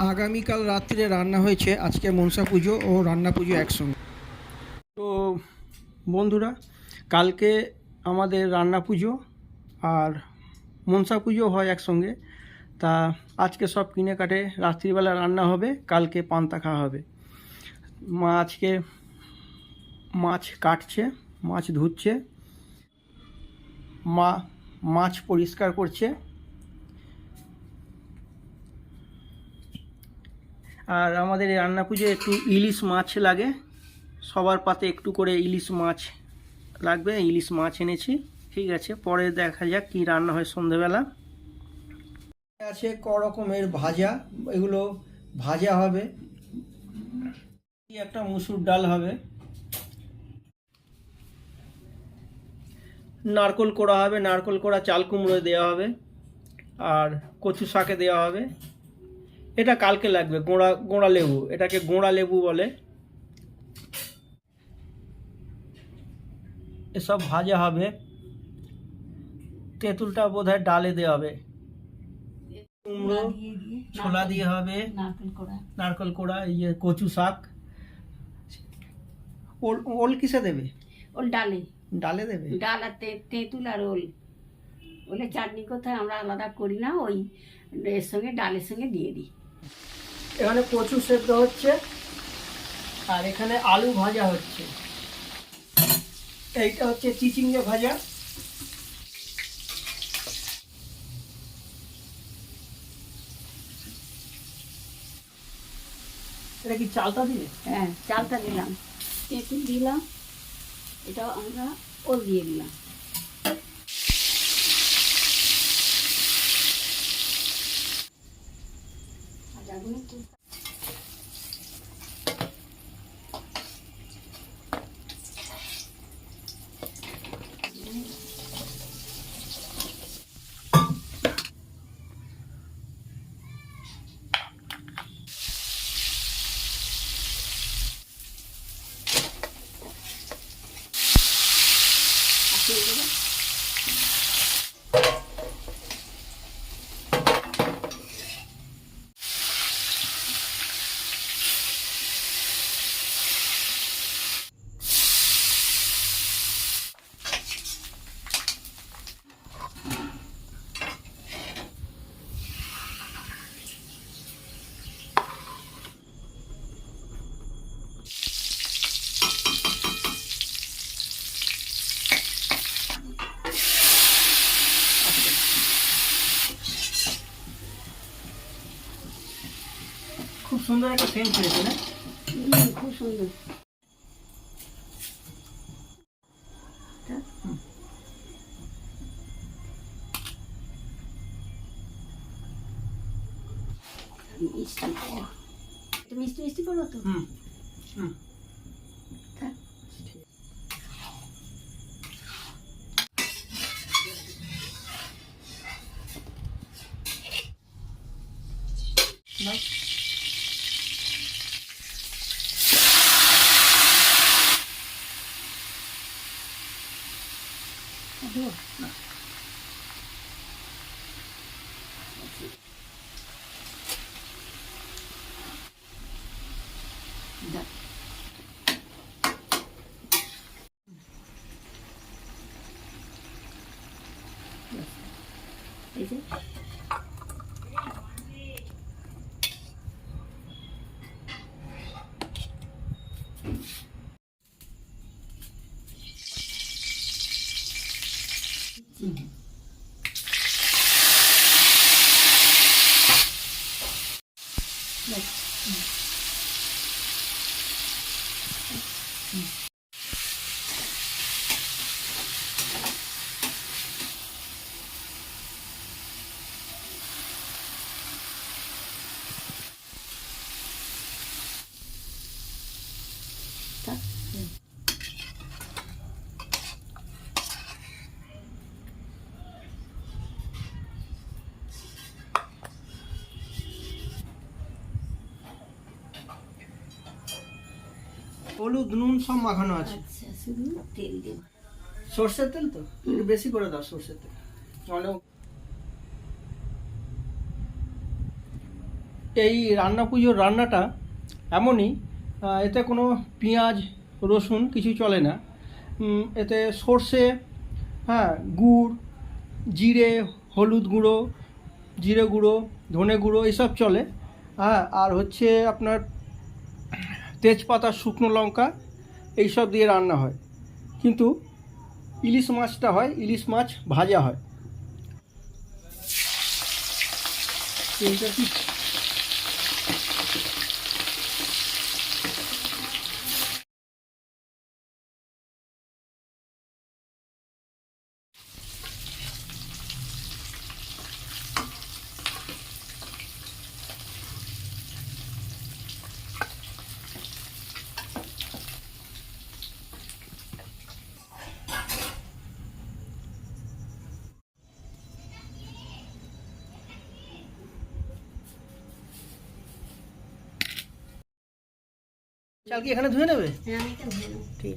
আগামীকাল রাত্রে রান্না হয়েছে, আজকে মনসা পুজো ও রান্না পুজো একসঙ্গে। তো বন্ধুরা, কালকে আমাদের রান্না পুজো আর মনসা পুজো হয় একসঙ্গে। তা আজকে সব কিনে কাটে রাত্রিবেলা রান্না হবে, কালকে পান্তা খাওয়া হবে। আজকে মাছ কাটছে, মাছ ধুচ্ছে, মাছ পরিষ্কার করছে। আর আমাদের এই রান্না পুজোয় একটু ইলিশ মাছ লাগে, সবার পাতে একটু করে ইলিশ মাছ লাগবে, ইলিশ মাছ এনেছি। ঠিক আছে, পরে দেখা যাক কি রান্না হয় সন্ধেবেলা। আছে ক রকমের ভাজা, এগুলো ভাজা হবে। একটা মুসুর ডাল হবে, নারকোল কোড়া হবে, নারকোল কোড়া চাল কুমড়ো দেওয়া হবে, আর কচু শাকে দেওয়া হবে। এটা কালকে লাগবে, গোঁড়া লেবু, এটাকে গোঁড়া লেবু বলে। এসব ভাজা হবে। তেঁতুলটা বোধহয় ডালে দেওয়া হবে, কুমড়ো ছোলা দিয়ে হবে, নারকেল কোড়া, ইয়ে কচু শাক। ওল ওল কিসে দেবে? ওল ডালে। ডালে দেবে? ডাল আর তেঁতুল আর ওল। ওলে চাটনি কোথায় আমরা আলাদা করি না, ওই এর সঙ্গে ডালের সঙ্গে দিয়ে দিই। এখানে কচু সেদ্ধ হচ্ছে আর এখানে আলু ভাজা হচ্ছে। এইটা হচ্ছে চিচিঙ্গে ভাজা। এটা কি চালটা দিলে? হ্যাঁ, চালটা দিলাম, তেঁতুল দিলাম, এটা আমরা ওল দিয়ে দিলাম। খুব সুন্দর একটা সেন্ট হয়েছে না? খুব সুন্দর। মিষ্টি মিষ্টি করবো তো। এই যে হলুদ নুন সব মাখানো আছে। আচ্ছা, শুধু তেল দেব। সর্ষের তেল তো একটু বেশি করে দাও, সর্ষের তেল। এই রান্না পুজোর রান্নাটা এমনই, এতে কোনো পেঁয়াজ রসুন কিছু চলে না। এতে সর্ষে, হ্যাঁ, গুড়, জিরে, হলুদ গুঁড়ো, জিরে গুঁড়ো, ধনে গুঁড়ো এসব চলে। হ্যাঁ, আর হচ্ছে আপনার তেজপাতা, শুকনো লঙ্কা এইসব দিয়ে রান্না হয়। কিন্তু ইলিশ মাছটা হয়, ইলিশ মাছ ভাজা হয়। এইটা কি চাল কি এখানে ধুয়ে নেবে? হ্যাঁ, আমি এটা ধুয়ে নেবো। ঠিক।